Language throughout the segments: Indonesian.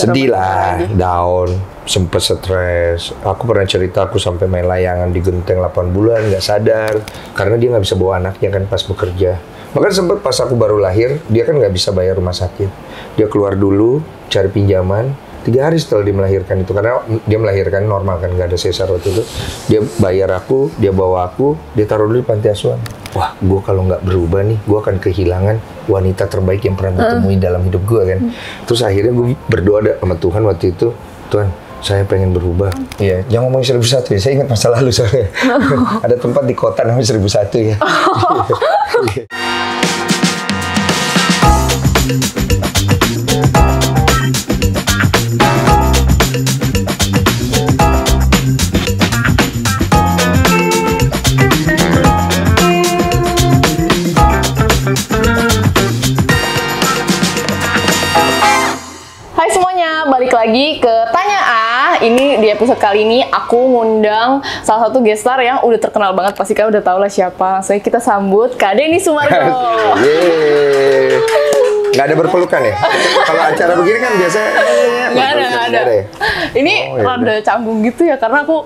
sedih lah, down, sempet stres. Aku pernah cerita aku sampai main layangan di genteng 8 bulan nggak sadar karena dia nggak bisa bawa anaknya kan pas bekerja. Bahkan sempet pas aku baru lahir dia kan nggak bisa bayar rumah sakit. Dia keluar dulu cari pinjaman. 3 hari setelah dia melahirkan itu, karena dia melahirkan normal kan, nggak ada sesar waktu itu. Dia bayar aku, dia bawa aku, dia taruh dulu di panti asuhan. Wah, gue kalau nggak berubah nih, gue akan kehilangan wanita terbaik yang pernah gue temuin dalam hidup gue kan. Terus akhirnya gue berdoa sama Tuhan waktu itu, Tuhan, saya pengen berubah. Iya, jangan ngomongin 1001 ya, saya ingat masa lalu soalnya. Ada tempat di kota namanya 1001 ya. Balik lagi ke Tanya Ah. Ini di episode kali ini aku ngundang salah satu guest star yang udah terkenal banget, pasti kan udah tau lah siapa. Langsung kita sambut Kak Denny Sumargo. Nggak ada berpelukan ya? Kalau acara begini kan biasanya nggak ada. Ya? Ini rada canggung gitu ya, karena aku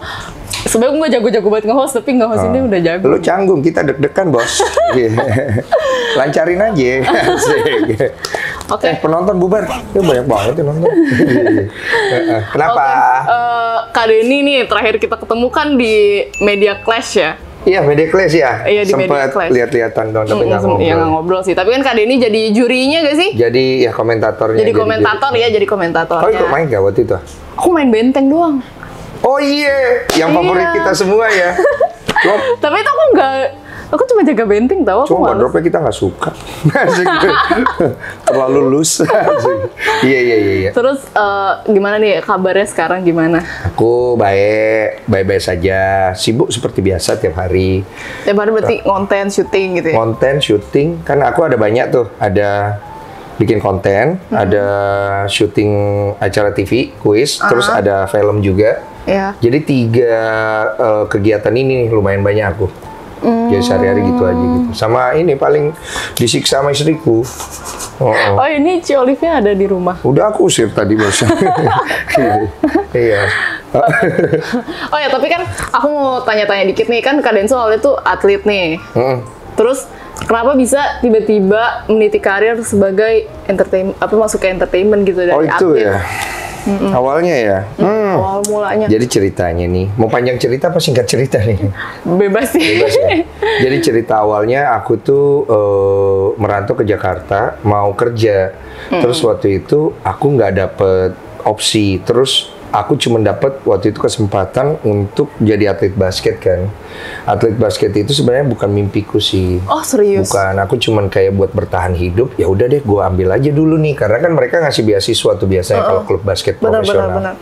sebenarnya gue jago-jago banget nge-host, tapi nge-host ini udah jago. Lu canggung, kita deg-degan bos. Lancarin aja. Oke. Penonton bubar. Ya banyak banget ya nonton. Kenapa? Kak Denny nih, terakhir kita ketemu kan di Media Clash ya? Iya, Media Clash ya? Iya, di Media Clash. Sempet lihat-lihatan dong, tapi nggak ngobrol. Iya, nggak ngobrol sih. Tapi kan Kak Denny jadi jurinya gak sih? Jadi ya komentatornya. Jadi komentator ya, jadi komentatornya. Oh, ikut main gak waktu itu? Aku main benteng doang. Oh iya, yang favorit kita semua ya. Tapi itu aku cuma jaga benteng tau. Cuma dropnya kita nggak suka. Terlalu loose. Iya. Terus gimana nih kabarnya sekarang gimana? Aku baik saja. Sibuk seperti biasa tiap hari. Tiap hari berarti konten, syuting gitu ya? Konten, syuting. Kan aku ada banyak tuh. Ada bikin konten, ada syuting acara TV, kuis, terus ada film juga. Ya. Jadi 3 kegiatan ini lumayan banyak aku. Jadi sehari-hari gitu aja gitu. Sama ini paling disiksa sama istriku. Oh ini Ci Olive-nya ada di rumah? Udah aku usir tadi bos. Iya. Oh ya, tapi kan aku mau tanya-tanya dikit nih, kan Kak Denny soalnya tuh atlet nih. Terus kenapa bisa tiba-tiba meniti karir sebagai masuk ke entertainment gitu dari atlet? Oh itu ya. Awalnya ya. Awal mulanya. Jadi ceritanya nih, mau panjang cerita apa singkat cerita nih? Bebas sih. Bebas ya. Jadi cerita awalnya aku tuh merantau ke Jakarta, mau kerja. Terus waktu itu aku nggak dapet opsi. Terus aku cuma dapat waktu itu kesempatan untuk jadi atlet basket kan. Atlet basket itu sebenarnya bukan mimpiku sih. Oh serius? Bukan, aku cuma kayak buat bertahan hidup. Ya udah deh, gue ambil aja dulu nih. Karena kan mereka ngasih beasiswa tuh biasanya kalau klub basket profesional. Benar.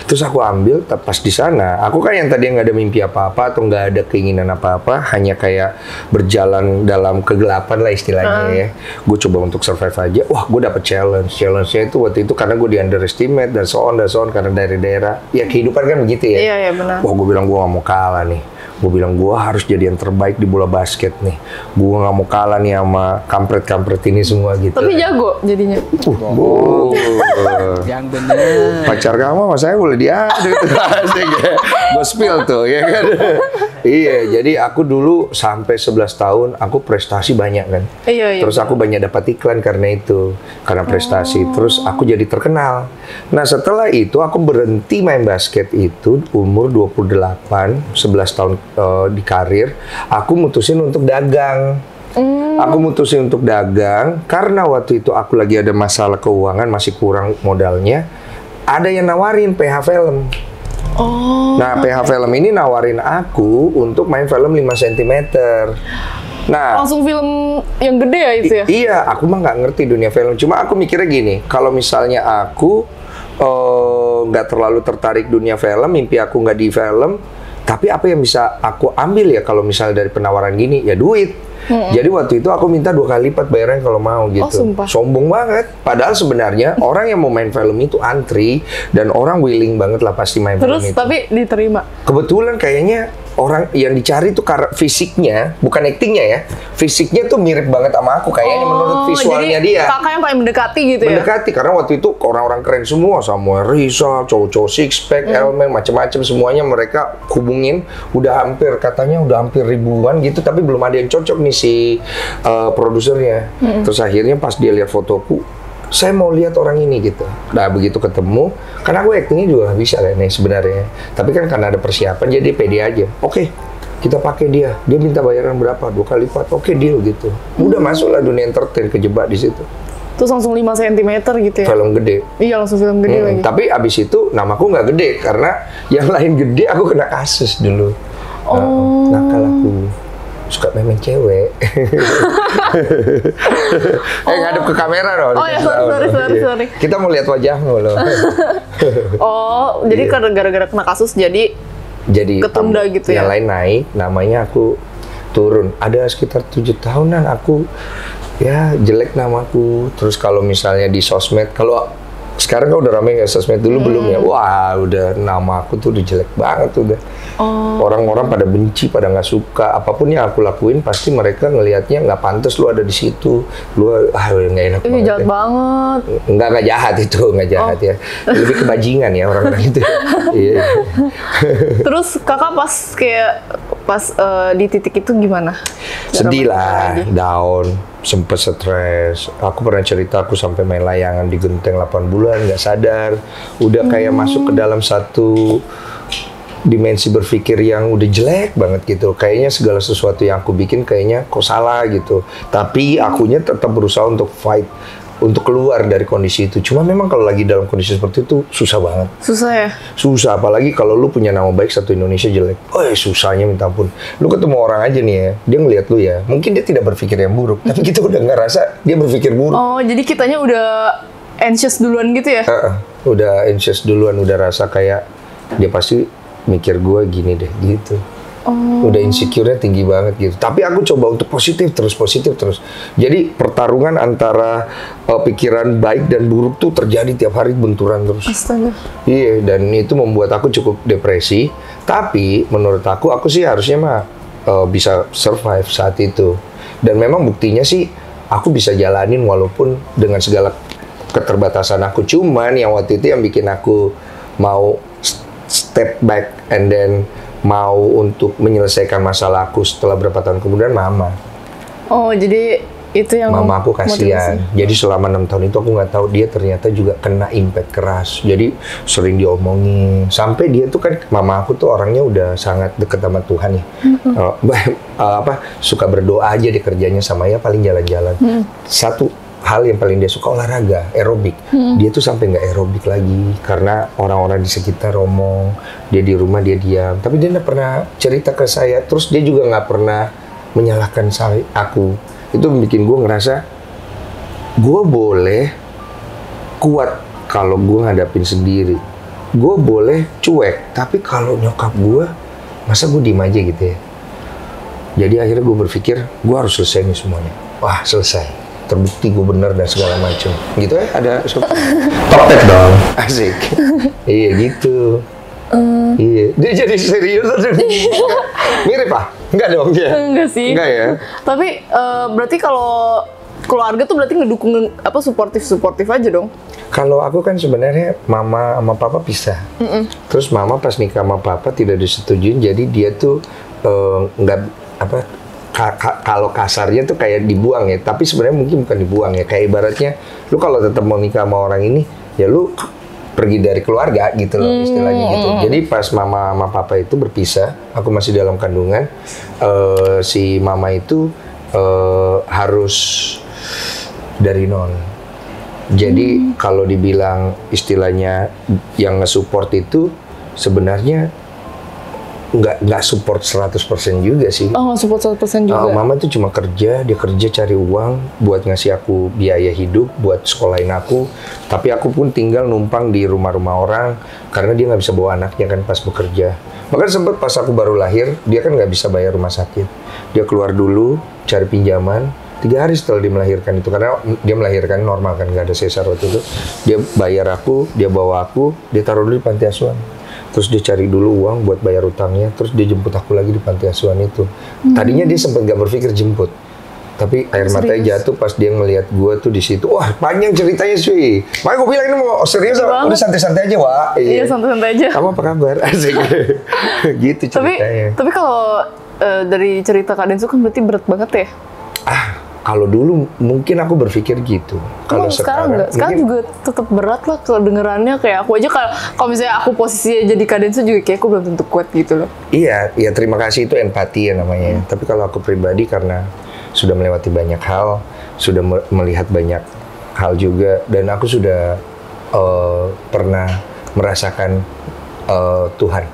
Terus aku ambil, pas di sana, aku kan yang tadi nggak ada mimpi apa-apa atau nggak ada keinginan apa-apa, hanya kayak berjalan dalam kegelapan lah istilahnya ya. Gue coba untuk survive aja. Wah, gue dapet challenge. Challenge-nya itu waktu itu karena gue di underestimate dan so on karena dari daerah. Ya kehidupan kan begitu ya. Iya benar. Wah, gue bilang gue nggak mau kalah nih. Gue bilang gue harus jadi yang terbaik di bola basket nih. Gue nggak mau kalah nih sama kampret-kampret ini semua gitu. Tapi jago jadinya. Yang bener. Pacar kamu sama saya boleh diadu. Gue spill tuh ya kan. Iya, jadi aku dulu sampai 11 tahun aku prestasi banyak kan. Iya. Terus aku banyak dapat iklan karena itu. Karena prestasi. Terus aku jadi terkenal. Nah setelah itu aku berhenti main basket itu umur 28, 11 tahun di karir. Aku mutusin untuk dagang. Aku mutusin untuk dagang karena waktu itu aku lagi ada masalah keuangan, masih kurang modalnya. Ada yang nawarin PH Film. Nah, PH Film ini nawarin aku untuk main film 5 cm. Nah, langsung film yang gede ya itu ya? Iya, aku mah nggak ngerti dunia film. Cuma aku mikirnya gini, kalau misalnya aku nggak terlalu tertarik dunia film, mimpi aku nggak di film, tapi apa yang bisa aku ambil ya kalau misalnya dari penawaran gini? Ya duit. Jadi waktu itu aku minta 2 kali lipat bayarnya kalau mau gitu. Sumpah. Sombong banget. Padahal sebenarnya orang yang mau main film itu antri dan orang willing banget lah pasti main film itu. Terus tapi diterima? Kebetulan kayaknya orang yang dicari tuh karena fisiknya, bukan aktingnya ya. Fisiknya tuh mirip banget sama aku kayaknya menurut visualnya jadi dia. Kakak yang paling mendekati gitu ya? Mendekati karena waktu itu orang-orang keren semua, Samuel Rizal, cowok-cowok six pack, Elmen, macam-macam semuanya mereka hubungin, udah hampir ribuan gitu, tapi belum ada yang cocok nih si produsernya. Terus akhirnya pas dia lihat fotoku, saya mau lihat orang ini gitu. Nah begitu ketemu, karena aku aktingnya juga nggak bisa kan nih sebenarnya. Tapi kan karena ada persiapan, jadi pede aja. Oke, kita pakai dia. Dia minta bayaran berapa? 2 kali lipat. Oke, deal gitu. Udah masuklah dunia entertain, kejebak di situ. Terus langsung 5 cm gitu ya? Film gede. Iya, langsung film gede lagi. Tapi abis itu namaku nggak gede karena yang lain gede, aku kena kasus dulu. Nakal aku. Suka main cewek. Ngadep ke kamera dong. Oh ya, sorry. Kita mau lihat wajahmu loh. Jadi gara-gara kena kasus jadi ketunda gitu ya? Yang lain naik, namanya aku turun. Ada sekitar 7 tahunan aku ya jelek namaku. Terus kalau misalnya di sosmed, kalau sekarang kan udah rame nggak sosmed, dulu belum ya? Wah, udah nama aku tuh udah jelek banget udah. Orang-orang pada benci, pada nggak suka. Apapun yang aku lakuin pasti mereka ngelihatnya nggak pantas lu ada di situ. Lu nggak enak banget. Jahat banget. Nggak jahat itu, nggak jahat ya. Lebih kebajingan ya orang-orang itu. Iya. Terus kakak pas di titik itu gimana? Sedih lah, down, sempet stres. Aku pernah cerita aku sampai main layangan di genteng 8 bulan, nggak sadar. Udah kayak masuk ke dalam satu dimensi berpikir yang udah jelek banget gitu. Kayaknya segala sesuatu yang aku bikin kayaknya kok salah gitu. Tapi akunya tetap berusaha untuk fight, untuk keluar dari kondisi itu. Cuma memang kalau lagi dalam kondisi seperti itu susah banget. Susah ya? Susah, apalagi kalau lu punya nama baik satu Indonesia jelek. Susahnya minta ampun. Lu ketemu orang aja nih ya, dia ngelihat lu ya, mungkin dia tidak berpikir yang buruk, tapi kita udah ngerasa dia berpikir buruk. Oh, jadi kitanya udah anxious duluan gitu ya? Udah anxious duluan, udah rasa kayak dia pasti mikir gue gini deh gitu. Udah insecure-nya tinggi banget gitu. Tapi aku coba untuk positif terus. Jadi pertarungan antara pikiran baik dan buruk tuh terjadi tiap hari, benturan terus. Astaga. Iya, dan itu membuat aku cukup depresi. Tapi menurut aku sih harusnya mah bisa survive saat itu. Dan memang buktinya sih aku bisa jalanin walaupun dengan segala keterbatasan aku. Cuman yang waktu itu yang bikin aku mau step back and then mau untuk menyelesaikan masalah aku setelah berapa tahun kemudian mama. Oh, jadi itu yang mama aku kasihan. Jadi selama 6 tahun itu aku nggak tahu dia ternyata juga kena impact keras. Jadi sering diomongin. Sampai dia tuh kan, mama aku tuh orangnya udah sangat dekat sama Tuhan ya. Suka berdoa aja di kerjanya sama ya paling jalan-jalan. Satu hal yang paling dia suka olahraga, aerobik. Dia tuh sampai nggak aerobik lagi karena orang-orang di sekitar ngomong, dia di rumah dia diam. Tapi dia nggak pernah cerita ke saya. Terus dia juga nggak pernah menyalahkan aku. Itu bikin gue ngerasa gue boleh kuat kalau gue ngadapin sendiri. Gue boleh cuek, tapi kalau nyokap gue, masa gue diem aja gitu ya. Jadi akhirnya gue berpikir gue harus selesai nih semuanya. Wah, selesai. Terbukti gue bener dan segala macam gitu ya. Ada topet dong, asik. Iya gitu. Iya, dia jadi serius aja. Mirip lah, enggak dong ya? Enggak sih. Enggak ya. Tapi berarti kalau keluarga tuh berarti ngedukung suportif aja dong? Kalau aku kan sebenarnya mama sama papa pisah. Terus mama pas nikah sama papa tidak disetujuin, jadi dia tuh nggak kalau kasarnya tuh kayak dibuang ya, tapi sebenarnya mungkin bukan dibuang ya, kayak ibaratnya lu kalau tetap mau nikah sama orang ini ya lu pergi dari keluarga gitu loh istilahnya gitu. Jadi pas mama sama papa itu berpisah, aku masih dalam kandungan, si mama itu harus dari nol. Jadi kalau dibilang istilahnya yang nge-support itu sebenarnya nggak support 100% juga sih. Oh, nggak support 100% juga? Mama tuh cuma kerja, dia kerja cari uang buat ngasih aku biaya hidup, buat sekolahin aku. Tapi aku pun tinggal numpang di rumah-rumah orang, karena dia nggak bisa bawa anaknya kan pas bekerja. Bahkan sempat pas aku baru lahir, dia kan nggak bisa bayar rumah sakit. Dia keluar dulu, cari pinjaman, 3 hari setelah dia melahirkan itu, karena dia melahirkan normal kan, nggak ada sesar waktu itu. Dia bayar aku, dia bawa aku, dia taruh dulu di panti asuhan. Terus dia cari dulu uang buat bayar utangnya, terus dia jemput aku lagi di panti asuhan itu. Tadinya dia sempat gak berpikir jemput, tapi air matanya jatuh pas dia ngelihat gue tuh di situ. Wah, panjang ceritanya sih. Makanya gue bilang ini mau serius, udah santai-santai aja, Wak. Iya, santai-santai aja. Kamu apa kabar? Asik. Gitu ceritanya. Tapi kalau dari cerita Kak Densu kan berarti berat banget ya? Kalau dulu mungkin aku berpikir gitu. Kalau sekarang enggak. Sekarang juga tetap berat lah kedengerannya. Kayak aku aja kalau misalnya aku posisinya jadi Kak Densu juga kayak aku belum tentu kuat gitu loh. Iya, ya terima kasih, itu empati ya namanya. Tapi kalau aku pribadi karena sudah melewati banyak hal, sudah melihat banyak hal juga, dan aku sudah pernah merasakan Tuhan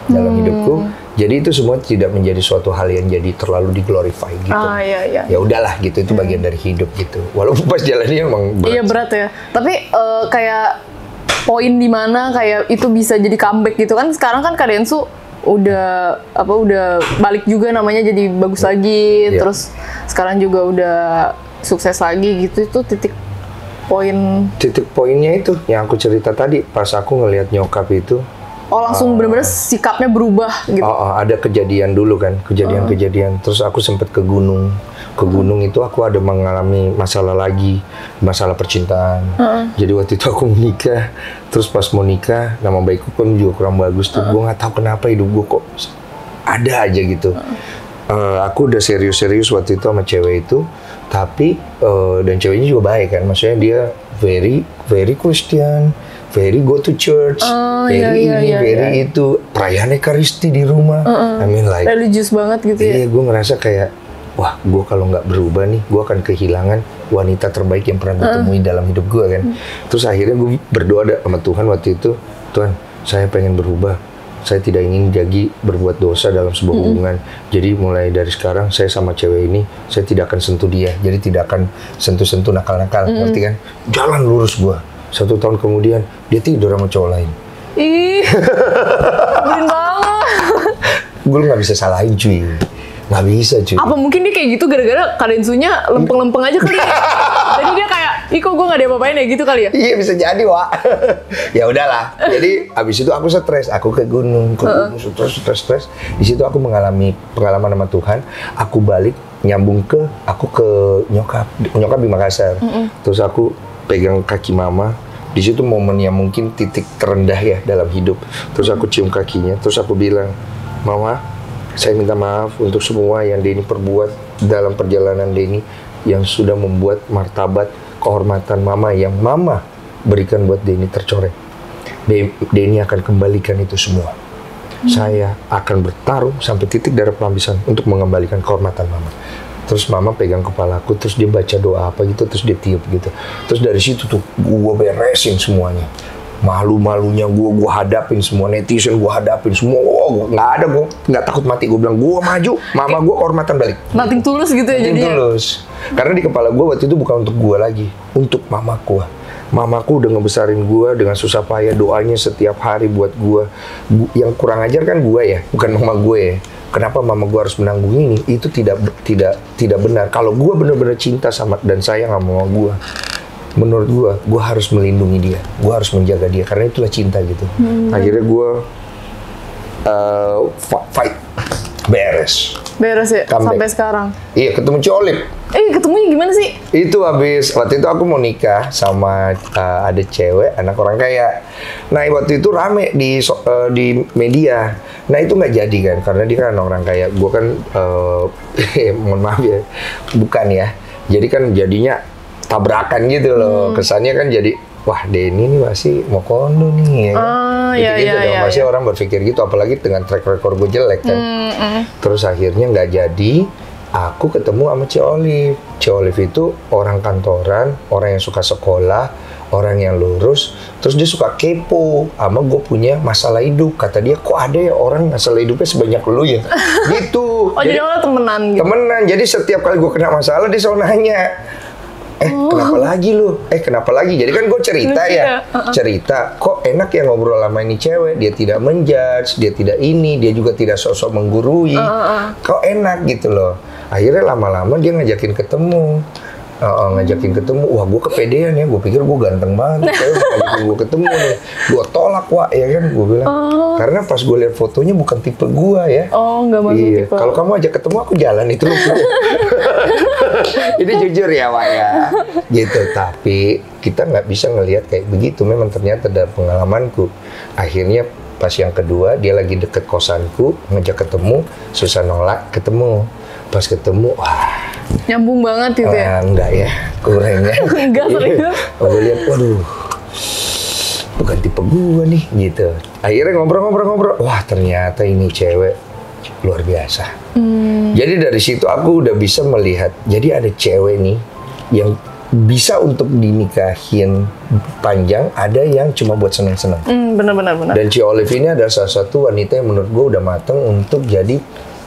dalam hidupku. Jadi itu semua tidak menjadi suatu hal yang jadi terlalu diglorify gitu. Iya. Ya udahlah gitu, itu bagian dari hidup gitu. Walaupun pas jalannya emang berat. Iya berat ya. Tapi kayak poin di mana kayak itu bisa jadi comeback gitu kan? Sekarang kan Kak Densu udah balik juga namanya jadi bagus lagi. Iya. Terus sekarang juga udah sukses lagi gitu. Itu titik poinnya itu yang aku cerita tadi pas aku ngelihat nyokap itu. Oh langsung bener-bener sikapnya berubah gitu. Ada kejadian dulu kan, kejadian. Terus aku sempat ke gunung. Ke gunung itu aku ada mengalami masalah percintaan. Jadi waktu itu aku menikah. Terus pas mau nikah, nama baikku pun juga kurang bagus tuh. Gue nggak tahu kenapa hidup gue kok ada aja gitu. Aku udah serius-serius waktu itu sama cewek itu. Tapi dan ceweknya juga baik kan. Maksudnya dia very Christian. Very go to church, very itu perayaan Ekaristi di rumah. I mean like religius banget gitu ya. Iya, gue ngerasa kayak wah, gue kalau nggak berubah nih, gue akan kehilangan wanita terbaik yang pernah gue temui dalam hidup gue kan. Terus akhirnya gue berdoa sama Tuhan waktu itu, Tuhan, saya pengen berubah. Saya tidak ingin lagi berbuat dosa dalam sebuah hubungan. Jadi mulai dari sekarang saya sama cewek ini, saya tidak akan sentuh dia. Jadi tidak akan sentuh-sentuh nakal-nakal, ngerti kan? Jalan lurus gue. 1 tahun kemudian dia tidur sama cowok lain. Ih, nyebelin banget. Gue nggak bisa salahin cuy, nggak bisa cuy. Apa mungkin dia kayak gitu gara-gara Kak Densunya lempeng-lempeng aja kali ya? Jadi dia kayak, ih kok gue nggak diapa-apain ya gitu kali ya? Iya bisa jadi, Wak. Ya udahlah. Jadi abis itu aku stres, aku ke gunung stres. Di situ aku mengalami pengalaman sama Tuhan. Aku balik nyambung aku ke nyokap di Makassar. Terus aku pegang kaki mama. Di situ momen yang mungkin titik terendah ya dalam hidup. Terus aku cium kakinya, terus aku bilang, Mama, saya minta maaf untuk semua yang Denny perbuat dalam perjalanan Denny yang sudah membuat martabat kehormatan Mama yang Mama berikan buat Denny tercoreng. Denny akan kembalikan itu semua. Saya akan bertarung sampai titik darah penghabisan untuk mengembalikan kehormatan Mama. Terus Mama pegang kepalaku, terus dia baca doa apa gitu, terus dia tiup gitu. Terus dari situ tuh gue beresin semuanya. Malu-malunya gue hadapin semua, netizen gue hadapin semua. Oh, nggak ada, gue nggak takut mati. Gue bilang gue maju, Mama gue hormatan balik. Nothing tulus gitu ya jadinya. Tulus. Karena di kepala gue waktu itu bukan untuk gue lagi, untuk mamaku. Mamaku udah ngebesarin gue dengan susah payah, doanya setiap hari buat gue. Yang kurang ajar kan gue ya, bukan mama gue ya. Kenapa mama gue harus menanggung ini? Itu tidak benar. Kalau gue benar-benar cinta sama dan sayang sama mama gue, menurut gue harus melindungi dia, gue harus menjaga dia karena itulah cinta gitu. Akhirnya gue fight, beres ya comeback. sampai sekarang. Iya, ketemu Colip. Ketemunya gimana sih? Itu habis waktu itu aku mau nikah sama ada cewek anak orang kaya. Nah waktu itu rame di media. Nah itu nggak jadi kan karena dia kan orang kaya. Gue kan mohon maaf ya, bukan ya. Jadi kan jadinya tabrakan gitu loh. Kesannya kan jadi wah Denny nih masih mau kondo nih ya. Gitu. Masih orang berpikir gitu, apalagi dengan track record gue jelek kan. Terus akhirnya nggak jadi. Aku ketemu sama Ci Olive itu orang kantoran, orang yang suka sekolah, orang yang lurus. Terus dia suka kepo sama gue punya masalah hidup. Kata dia, kok ada ya orang masalah hidupnya sebanyak lu ya? Gitu. Jadi orang temenan gitu? Temenan, jadi setiap kali gue kena masalah, dia selalu nanya. Kenapa lagi lu? Kenapa lagi? Jadi kan gue cerita ya. Cerita, kok enak ya ngobrol sama ini cewek. Dia tidak menjudge, dia tidak ini, dia juga tidak sosok menggurui. Kok enak gitu loh. Akhirnya lama-lama dia ngajakin ketemu. ngajakin ketemu. Wah, gue kepedean ya. Gue pikir gue ganteng banget. Cewek ngajakin gue ketemu nih. Gue tolak, Wak, ya kan? Gue bilang. Karena pas gue lihat fotonya bukan tipe gue ya. Oh, nggak masuk tipe. Kalau kamu ajak ketemu, aku jalan itu loh. Ini jujur ya, Wak ya. Gitu. Tapi kita nggak bisa ngelihat kayak begitu. Memang ternyata ada pengalamanku. Akhirnya pas yang kedua, dia lagi deket kosanku, ngajak ketemu, susah nolak, ketemu. Pas ketemu, wah. Nyambung banget gitu ya? Enggak ya, kurang ya. Enggak, serius. Gue lihat, waduh, bukan tipe gue nih, gitu. Akhirnya ngobrol-ngobrol, wah ternyata ini cewek luar biasa. Jadi dari situ aku udah bisa melihat, jadi ada cewek nih yang bisa untuk dinikahin panjang, ada yang cuma buat seneng-seneng. Benar. Dan Ci Olive ini adalah salah satu wanita yang menurut gue udah mateng untuk jadi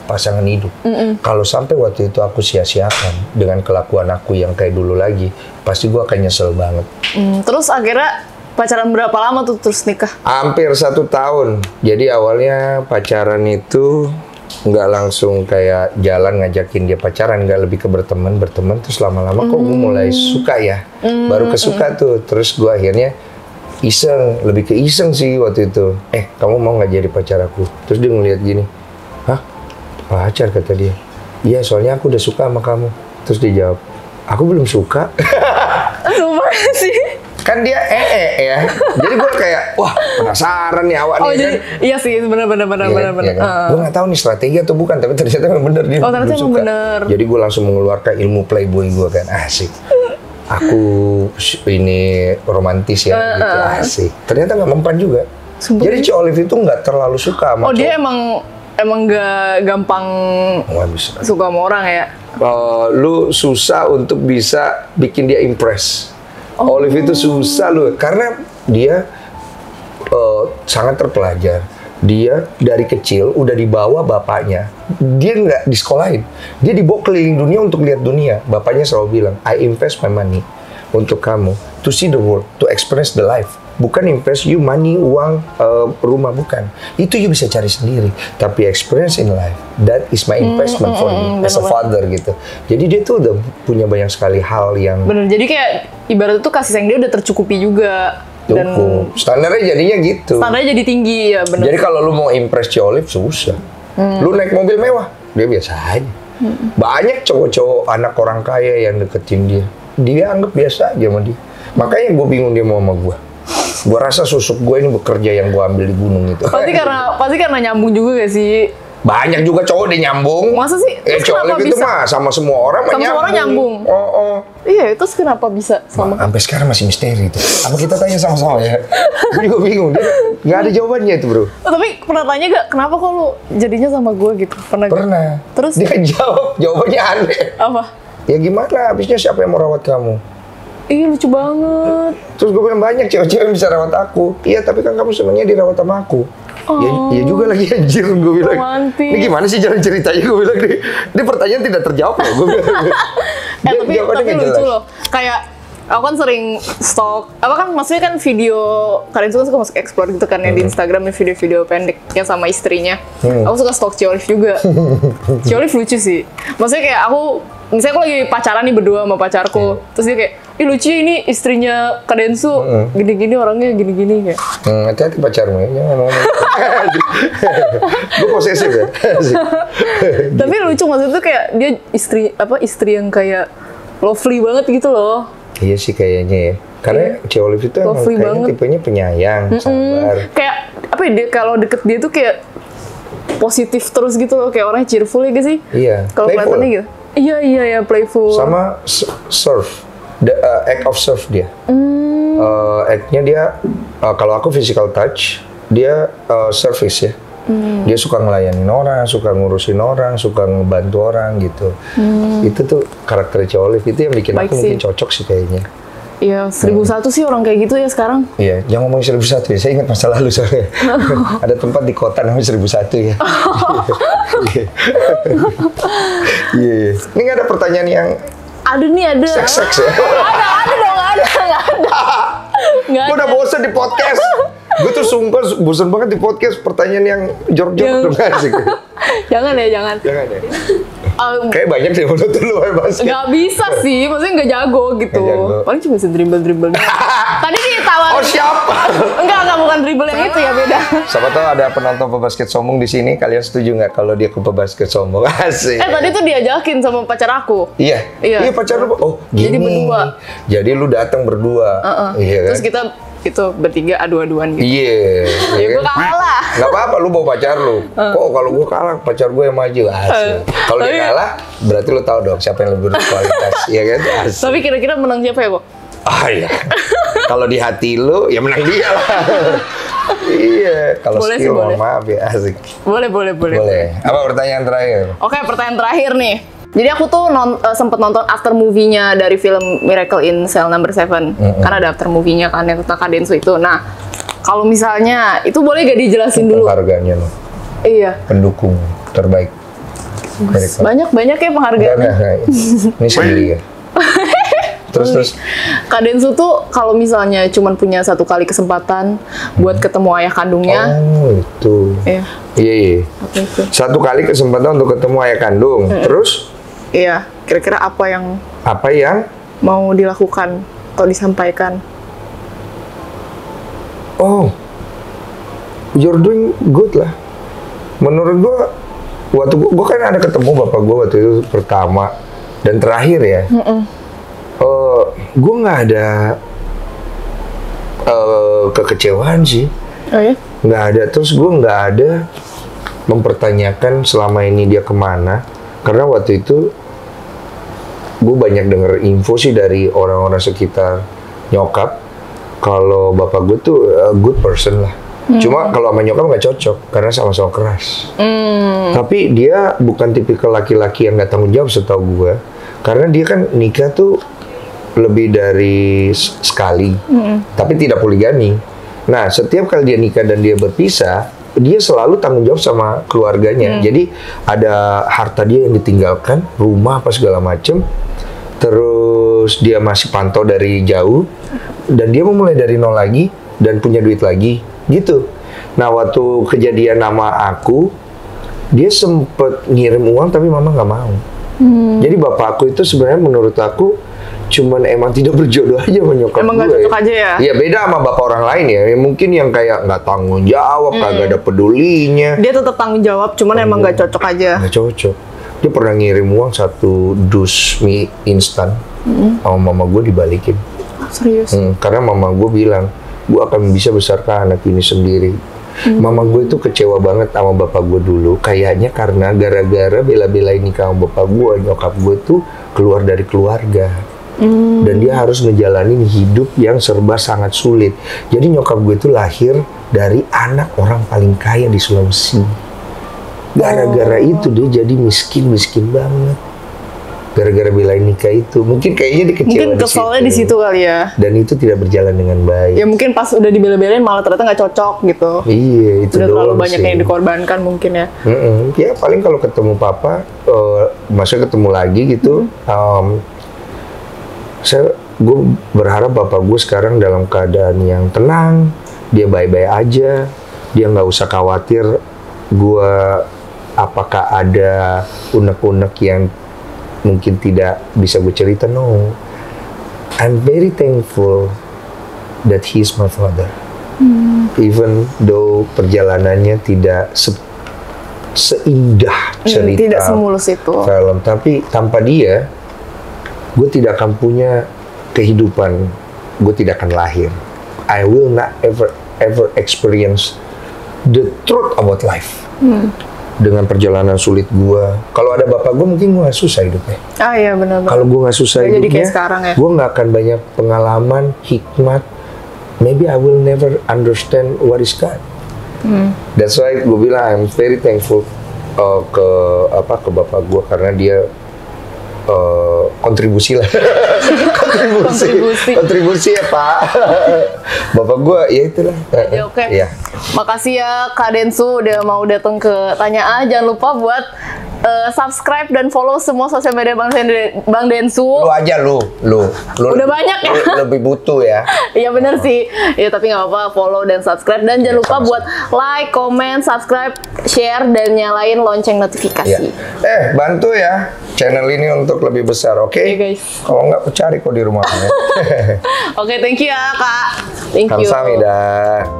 pasangan hidup. Kalau sampai waktu itu aku sia-siakan dengan kelakuan aku yang kayak dulu lagi, pasti gue akan nyesel banget. Terus akhirnya pacaran berapa lama tuh terus nikah? Hampir 1 tahun. Jadi awalnya pacaran itu nggak langsung kayak jalan ngajakin dia pacaran, nggak, lebih ke berteman terus lama-lama kok gue mulai suka ya, baru kesuka tuh, terus gue akhirnya iseng, lebih ke iseng sih waktu itu, kamu mau nggak jadi pacar aku? Terus dia ngeliat gini, hah, pacar, kata dia, iya soalnya aku udah suka sama kamu. Terus dia jawab, aku belum suka. Sumpah sih. Kan dia ya, jadi gue kayak wah penasaran nih awak nih. Jadi iya sih, benar. Iya, gue nggak tahu nih strategi atau bukan, tapi ternyata memang bener dia. Ternyata memang bener. Jadi gue langsung mengeluarkan ilmu playboy gue kan, asik. Aku ini romantis ya, gitu, asik. Ternyata nggak mempan juga. Sumpah. Jadi Ci Olive itu nggak terlalu suka sama dia emang nggak gampang bisa suka sama orang ya. Lu susah untuk bisa bikin dia impress. Olive itu susah loh, karena dia sangat terpelajar. Dia dari kecil udah dibawa bapaknya. Dia nggak disekolahin. Dia dibawa keliling dunia untuk lihat dunia. Bapaknya selalu bilang, I invest my money untuk kamu, to see the world, to experience the life. Bukan invest you money, uang, rumah, bukan. Itu you bisa cari sendiri. Tapi experience in life, that is my investment for you as a father gitu. Jadi dia tuh udah punya banyak sekali hal yang... Bener, jadi kayak ibarat itu kasih sayang dia udah tercukupi juga. Dan standarnya jadinya gitu. Standarnya jadi tinggi ya, bener. Jadi kalau lu mau impress Ci Olive susah. Lu naik mobil mewah, dia biasa aja. Banyak cowok-cowok anak orang kaya yang deketin dia. Dia anggap biasa aja sama dia. Makanya gue bingung dia mau sama gue. Gue rasa susuk gue ini bekerja yang gue ambil di gunung itu. Pasti karena nyambung juga gak sih? Banyak juga cowok dia nyambung. Masa sih? Ci Olive itu mah sama semua orang sama semua orang nyambung. Iya, itu kenapa bisa sama? Sampai sekarang masih misteri itu. Apa kita tanya sama-sama ya? Gue juga bingung. Dia nggak ada jawabannya itu, bro. Tapi pernah tanya gak kenapa kok lu jadinya sama gue gitu? Pernah. Terus dia jawabannya aneh. Apa? Ya gimana? Habisnya siapa yang mau rawat kamu? Iya, lucu banget. Terus gue bilang, banyak cewek-cewek yang bisa rawat aku. Iya, tapi kan kamu senangnya dirawat sama aku. Ya juga lagi, anjir, gue bilang. Romantis. Ini gimana sih jalan ceritanya? Gue bilang, ini pertanyaan tidak terjawab loh. Gue bilang. Tapi lucu loh. Kayak aku kan sering stalk, maksudnya kan video, kalian suka masuk explore gitu kan ya di Instagram, video-video pendek yang sama istrinya. Aku suka stalk Ci Olive juga. Ci Olive lucu sih. Maksudnya kayak misalnya aku lagi pacaran nih berdua sama pacarku, terus dia kayak, ih lucu ini istrinya Kak Densu, gini-gini orangnya gini-gini kayak. Hati-hati pacarmu ya, jangan ngomong. Gue posesif ya. Tapi lucu, maksudnya tuh kayak dia istri yang kayak lovely banget gitu loh. Iya sih kayaknya ya. Karena Ci Olive itu emang kayaknya tipenya penyayang, sabar. Kayak dia kalau deket dia tuh kayak positif terus gitu loh, kayak orangnya cheerful ya gak sih? Iya. Kalau kelihatannya gitu. Iya, playful. Sama surf, act of surf dia. Act-nya dia, kalau aku physical touch, dia service ya. Dia suka ngelayanin orang, suka ngurusin orang, suka ngebantu orang gitu. Itu tuh karakter Ci Olive, itu yang bikin aku mungkin cocok sih kayaknya. Iya, 1001 sih orang kayak gitu ya sekarang. Iya, jangan ngomongin 1001 ya. Saya ingat masa lalu soalnya. Ada tempat di kota namanya 1001 ya. Iya. Ini nggak ada pertanyaan yang... Ada. Seks-seks ya? Ada dong, ada. Gue udah bosen di podcast. Gue tuh sumpah bosen banget di podcast. Pertanyaan yang jorok-jorok dong. Jangan ya. Jangan ya. Kayak banyak sih menurut lu main basket. Nggak bisa sih, maksudnya nggak jago gitu. Nggak jago. Paling cuma bisa dribble. Tadi ditawarin. Oh siapa? Enggak bukan dribble yang itu ya, beda. Siapa tahu ada penonton pebasket sombong di sini, kalian setuju nggak kalau dia ke pebasket sombong? Asik. Tadi tuh diajakin sama pacar aku. Iya. Iya. Iya pacar lu. Oh, gini. Jadi berdua. Jadi lu datang berdua. Iya kan? Terus kita itu bertiga adu-aduan gitu. Iya. Ya gue kalah. Gak apa-apa, lu bawa pacar lu. Kok kalau gue kalah, pacar gue yang maju. Asik. Kalau dia kalah, berarti lu tahu dong siapa yang lebih berkualitas. Iya kan? Asik. Tapi kira-kira menang siapa ya, kok? Ah iya. Kalau di hati lu, ya menang dia lah. Iya. Kalau Boleh skill, sih, boleh. maaf ya. Asik. Boleh. Boleh. Apa pertanyaan terakhir? Oke, pertanyaan terakhir nih. Jadi aku tuh sempet nonton after movie-nya dari film Miracle in Cell Number 7. Kan ada after movie-nya kan yang tentang Kak Denso itu. Nah, kalau misalnya itu boleh gak dijelasin dulu? Penghargaannya lo. Iya. Pendukung terbaik. Miracle. Banyak ya penghargaannya. Enggak. Ini sendiri ya. Terus. Kak Denso tuh kalau misalnya cuman punya satu kali kesempatan buat ketemu ayah kandungnya. Oh, itu. Iya. Iya. Apa itu? Satu kali kesempatan untuk ketemu ayah kandung. Terus Iya. Kira-kira apa yang mau dilakukan atau disampaikan? Oh, you're doing good lah. Menurut gua, waktu gua kan ada ketemu bapak gua waktu itu pertama dan terakhir ya. Gua nggak ada kekecewaan sih. Oh ya? Nggak ada. Terus gua nggak ada mempertanyakan selama ini dia kemana. Karena waktu itu gue banyak denger info sih dari orang-orang sekitar nyokap kalau bapak gue tuh a good person lah. Cuma kalau sama nyokap nggak cocok karena sama-sama keras. Tapi dia bukan tipikal laki-laki yang nggak tanggung jawab setahu gue. Karena dia kan nikah tuh lebih dari sekali, tapi tidak poligami. Nah, setiap kali dia nikah dan dia berpisah, dia selalu tanggung jawab sama keluarganya. Jadi ada harta dia yang ditinggalkan, rumah apa segala macem. Terus dia masih pantau dari jauh dan dia mau mulai dari nol lagi dan punya duit lagi gitu. Nah waktu kejadian nama aku, dia sempet ngirim uang tapi mama nggak mau. Jadi bapak aku itu sebenarnya menurut aku cuman emang tidak berjodoh aja sama nyokap Emang gue. nggak cocok aja ya? Iya beda sama bapak orang lain ya. Mungkin yang kayak nggak tanggung jawab, kagak ada pedulinya. Dia tetap tanggung jawab, cuman emang nggak cocok aja. Nggak cocok. Dia pernah ngirim uang 1 dus mie instan sama mama gue dibalikin. Serius? Karena mama gue bilang, gue akan bisa besarkan anak ini sendiri. Mama gue itu kecewa banget sama bapak gue dulu. Kayaknya karena gara-gara bela-belain nikah sama bapak gue, nyokap gue tuh keluar dari keluarga. Dan dia harus ngejalanin hidup yang serba sangat sulit. Jadi nyokap gue itu lahir dari anak orang paling kaya di Sulawesi. Gara-gara itu dia jadi miskin banget. Gara-gara belain nikah itu. Mungkin kayaknya dia kecewa Mungkin keselnya di situ kali ya. Dan itu tidak berjalan dengan baik. Ya mungkin pas udah dibela-belain malah ternyata nggak cocok gitu. Iya, itu udah doang terlalu banyak sih. yang dikorbankan mungkin ya. Ya paling kalau ketemu papa, maksudnya ketemu lagi gitu, gue berharap bapak gue sekarang dalam keadaan yang tenang, dia baik-baik aja, dia nggak usah khawatir gue apakah ada unek-unek yang mungkin tidak bisa gue cerita. No, I'm very thankful that he's my father. Even though perjalanannya tidak seindah cerita Tidak semulus itu. film, tapi tanpa dia gue tidak akan punya kehidupan, gue tidak akan lahir. I will not ever experience the truth about life. Dengan perjalanan sulit gue, kalau ada bapak gue mungkin gue gak susah hidupnya. Ah iya benar. Kalau gue gak susah Jadi hidupnya, kayak sekarang ya. gue gak akan banyak pengalaman, hikmat. Maybe I will never understand what is God. That's why gue bilang I'm very thankful ke bapak gue karena dia kontribusi lah Kontribusi ya Pak. Bapak gue ya itulah. Ya, oke. Iya. Makasih ya Kak Densu udah mau datang ke Tanya A. Jangan lupa buat subscribe dan follow semua sosial media Bang Densu. Lu aja lu. Udah banyak ya. Lu lebih butuh ya. Iya bener sih. Ya tapi nggak apa-apa, follow dan subscribe dan jangan lupa buat like, comment, subscribe, share dan nyalain lonceng notifikasi. Ya. Bantu ya channel ini untuk lebih besar, oke? Oke, guys. Kalau nggak aku cari kok di rumahnya. Oke, thank you ya Kak. Thank you. Kamsahamnida.